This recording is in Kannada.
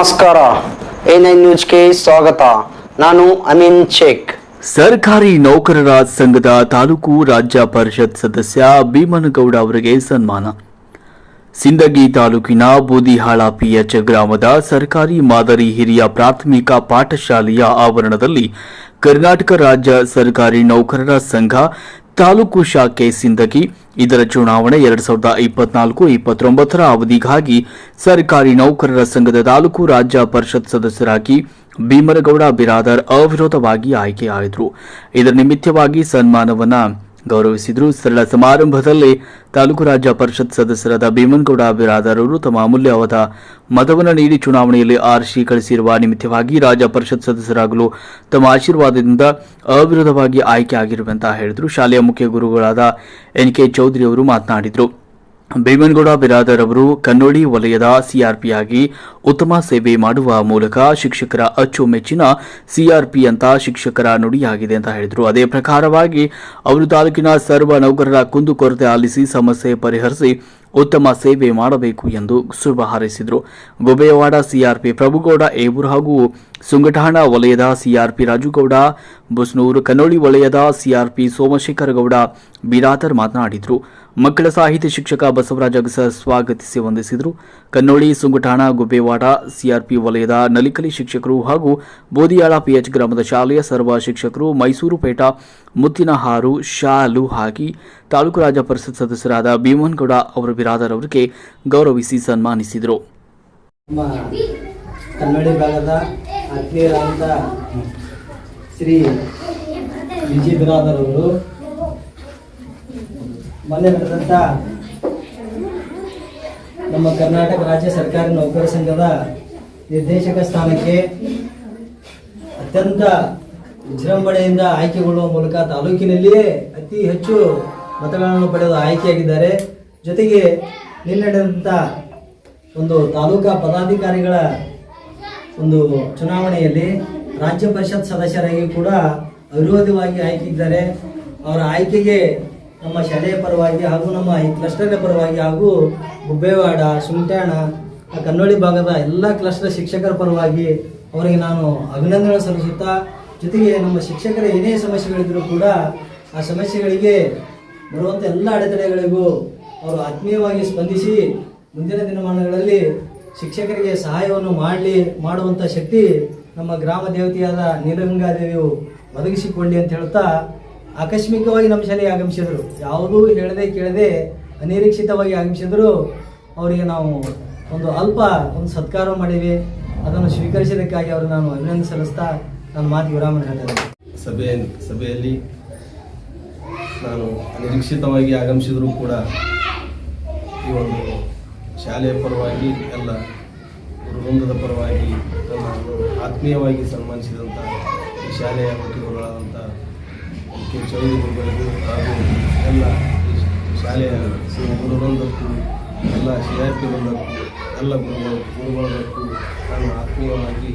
ನಮಸ್ಕಾರ, A9 ನ್ಯೂಸ್ಗೆ ಸ್ವಾಗತ. ನಾನು ಅಮೀನ್ ಶೇಖ್. ಸರ್ಕಾರಿ ನೌಕರರ ಸಂಘದ ತಾಲೂಕು ರಾಜ್ಯ ಪರಿಷತ್ ಸದಸ್ಯ ಭೀಮನಗೌಡ ಅವರಿಗೆ ಸನ್ಮಾನ. ಸಿಂದಗಿ ತಾಲೂಕಿನ ಬೂದಿಹಾಳ ಪಿಎಚ್ ಗ್ರಾಮದ ಸರ್ಕಾರಿ ಮಾದರಿ ಹಿರಿಯ ಪ್ರಾಥಮಿಕ ಪಾಠಶಾಲೆಯ ಆವರಣದಲ್ಲಿ ಕರ್ನಾಟಕ ರಾಜ್ಯ ಸರ್ಕಾರಿ ನೌಕರರ ಸಂಘ ತಾಲೂಕು ಶಾಖೆ ಸಿಂದಗಿ ಇದರ ಚುನಾವಣೆ 2024-29 ಅವಧಿಗಾಗಿ ಸರ್ಕಾರಿ ನೌಕರರ ಸಂಘದ ತಾಲೂಕು ರಾಜ್ಯ ಪರಿಷತ್ ಸದಸ್ಯರಾಗಿ ಭೀಮನಗೌಡ ಬಿರಾದರ್ ಅವಿರೋಧವಾಗಿ ಆಯ್ಕೆಯಾದರು. ಇದರ ನಿಮಿತ್ತವಾಗಿ ಸನ್ಮಾನವನ್ನು ಗೌರವಿಸಿದರು. ಸರಳ ಸಮಾರಂಭದಲ್ಲಿ ತಾಲೂಕು ರಾಜ್ಯ ಪರಿಷತ್ ಸದಸ್ಯರಾದ ಭೀಮನಗೌಡ ಬಿರಾದರ್ ಅವರು ತಮ್ಮ ಅಮೂಲ್ಯವಾದ ಮತವನ್ನು ನೀಡಿ ಚುನಾವಣೆಯಲ್ಲಿ ಆರಿಸಿ ಕಳಿಸಿರುವ ನಿಮಿತ್ತವಾಗಿ ರಾಜ್ಯ ಪರಿಷತ್ ಸದಸ್ಯರಾಗಲು ತಮ್ಮ ಆಶೀರ್ವಾದದಿಂದ ಅವಿರೋಧವಾಗಿ ಆಯ್ಕೆಯಾಗಿರುವಂತಹ ಹೇಳಿದರು. ಶಾಲೆಯ ಮುಖ್ಯ ಗುರುಗಳಾದ ಎನ್.ಕೆ. ಚೌಧರಿ ಅವರು ಮಾತನಾಡಿದರು. ಭೀಮನಗೌಡ ಬಿರಾದರ್ ಅವರು ಕನ್ನೋಳಿ ವಲಯದ ಸಿಆರ್ಪಿಯಾಗಿ ಉತ್ತಮ ಸೇವೆ ಮಾಡುವ ಮೂಲಕ ಶಿಕ್ಷಕರ ಅಚ್ಚುಮೆಚ್ಚಿನ ಸಿಆರ್ಪಿ ಅಂತ ಶಿಕ್ಷಕರ ನುಡಿಯಾಗಿದೆ ಅಂತ ಹೇಳಿದರು. ಅದೇ ಪ್ರಕಾರವಾಗಿ ಅವರು ತಾಲೂಕಿನ ಸರ್ವ ನೌಕರರ ಕುಂದುಕೊರತೆ ಆಲಿಸಿ ಸಮಸ್ಯೆ ಪರಿಹರಿಸಿ ಉತ್ತಮ ಸೇವೆ ಮಾಡಬೇಕು ಎಂದು ಶುಭ ಹಾರೈಸಿದರು. ಗುಬೇವಾಡ ಸಿಆರ್ಪಿ ಪ್ರಭುಗೌಡ ಏಬೂರ್ ಹಾಗೂ ಸುಂಗಠಾಣ ವಲಯದ ಸಿಆರ್ಪಿ ರಾಜುಗೌಡ ಬುಸ್ನೂರು, ಕನ್ನೋಳಿ ವಲಯದ ಸಿಆರ್ಪಿ ಸೋಮಶೇಖರ ಗೌಡ ಬಿರಾದರ್ ಮಾತನಾಡಿದರು. ಮಕ್ಕಳ ಸಾಹಿತ್ಯ ಶಿಕ್ಷಕ ಬಸವರಾಜ ಅಗಸ ಸ್ವಾಗತಿಸಿ ವಂದಿಸಿದರು. ಕನ್ನೋಳಿ, ಸುಂಗಠಾಣ, ಗುಬೇವಾಡ ಸಿಆರ್ಪಿ ವಲಯದ ನಲಿಕಲಿ ಶಿಕ್ಷಕರು ಹಾಗೂ ಬೋದಿಯಾಳ ಪಿಎಚ್ ಗ್ರಾಮದ ಶಾಲೆಯ ಸರ್ವ ಶಿಕ್ಷಕರು, ಮೈಸೂರು ಪೇಟ ಮುತ್ತಿನಹಾರು ಶಾಲು ಹಾಕಿ ತಾಲೂಕು ರಾಜ್ಯ ಪರಿಷತ್ ಸದಸ್ಯರಾದ ಭೀಮನಗೌಡ ಅವರು ಬಿರಾದರ್ ಅವರಿಗೆ ಗೌರವಿಸಿ ಸನ್ಮಾನಿಸಿದರು. ಕನ್ನಡಿ ಭಾಗದ ಆತ್ಮೀಯರಾದ ಶ್ರೀ ವಿಜಯ್ ಬಿರಾದರ್ ಅವರು ಮೊನ್ನೆ ನಡೆದಂಥ ನಮ್ಮ ಕರ್ನಾಟಕ ರಾಜ್ಯ ಸರ್ಕಾರಿ ನೌಕರ ಸಂಘದ ನಿರ್ದೇಶಕ ಸ್ಥಾನಕ್ಕೆ ಅತ್ಯಂತ ವಿಜೃಂಭಣೆಯಿಂದ ಆಯ್ಕೆಗೊಳ್ಳುವ ಮೂಲಕ ತಾಲೂಕಿನಲ್ಲಿಯೇ ಅತಿ ಹೆಚ್ಚು ಮತಗಳನ್ನು ಪಡೆದು ಆಯ್ಕೆಯಾಗಿದ್ದಾರೆ. ಜೊತೆಗೆ ನಿನ್ನೆ ನಡೆದಂಥ ಒಂದು ತಾಲೂಕಾ ಪದಾಧಿಕಾರಿಗಳ ಒಂದು ಚುನಾವಣೆಯಲ್ಲಿ ರಾಜ್ಯ ಪರಿಷತ್ ಸದಸ್ಯರಾಗಿ ಕೂಡ ಅವಿರೋಧವಾಗಿ ಆಯ್ಕೆಯಿದ್ದಾರೆ. ಅವರ ಆಯ್ಕೆಗೆ ನಮ್ಮ ಶಾಲೆಯ ಪರವಾಗಿ ಹಾಗೂ ನಮ್ಮ ಈ ಕ್ಲಸ್ಟರ್ನ ಪರವಾಗಿ ಹಾಗೂ ಗುಬ್ಬೇವಾಡ, ಸುಂಟಾಣ, ಕನ್ನೋಳಿ ಭಾಗದ ಎಲ್ಲ ಕ್ಲಸ್ಟರ್ ಶಿಕ್ಷಕರ ಪರವಾಗಿ ಅವರಿಗೆ ನಾನು ಅಭಿನಂದನೆ ಸಲ್ಲಿಸುತ್ತಾ, ಜೊತೆಗೆ ನಮ್ಮ ಶಿಕ್ಷಕರ ಏನೇ ಸಮಸ್ಯೆಗಳಿದ್ದರೂ ಕೂಡ ಆ ಸಮಸ್ಯೆಗಳಿಗೆ ಬರುವಂಥ ಎಲ್ಲ ಅಡೆತಡೆಗಳಿಗೂ ಅವರು ಆತ್ಮೀಯವಾಗಿ ಸ್ಪಂದಿಸಿ ಮುಂದಿನ ದಿನಮಾನಗಳಲ್ಲಿ ಶಿಕ್ಷಕರಿಗೆ ಸಹಾಯವನ್ನು ಮಾಡುವಂಥ ಶಕ್ತಿ ನಮ್ಮ ಗ್ರಾಮ ದೇವತೆಯಾದ ನೀಲಗಂಗಾದೇವಿಯು ಒದಗಿಸಿಕೊಳ್ಳಿ ಅಂತ ಹೇಳ್ತಾ ಆಕಸ್ಮಿಕವಾಗಿ ನಮ್ಮ ಶಾಲೆಗೆ ಆಗಮಿಸಿದರು. ಯಾವುದೂ ಹೇಳದೆ ಕೇಳದೆ ಅನಿರೀಕ್ಷಿತವಾಗಿ ಆಗಮಿಸಿದರು. ಅವರಿಗೆ ನಾವು ಒಂದು ಸತ್ಕಾರ ಮಾಡಿವಿ. ಅದನ್ನು ಸ್ವೀಕರಿಸಿದ್ದಕ್ಕಾಗಿ ಅವರು ನಾನು ಅಭಿನಂದನೆ ಸಲ್ಲಿಸ್ತಾ ನನ್ನ ಮಾತು ವಿರಾಮ ಹೇಳ್ತೇನೆ. ಸಭೆಯಲ್ಲಿ ನಾನು ಅನಿರೀಕ್ಷಿತವಾಗಿ ಆಗಮಿಸಿದರೂ ಕೂಡ ಈ ಒಂದು ಶಾಲೆಯ ಪರವಾಗಿ ಎಲ್ಲ ಗುರುವೃಂದದ ಪರವಾಗಿ ನನ್ನನ್ನು ಆತ್ಮೀಯವಾಗಿ ಸನ್ಮಾನಿಸಿದಂಥ ಈ ಶಾಲೆಯ ಮುಖ್ಯಗುರುಗಳಾದಂಥ ಕೆ. ಚೌಧರಿ ಗುರುಗಳಿಗೂ ಹಾಗೂ ಎಲ್ಲ ಶಾಲೆಯ ಗುರುವೃಂದಕ್ಕೂ ಎಲ್ಲ CRP ವೃಂದಕ್ಕೂ ಎಲ್ಲ ಗುರುಗಳಕ್ಕೂ ನಾನು ಆತ್ಮೀಯವಾಗಿ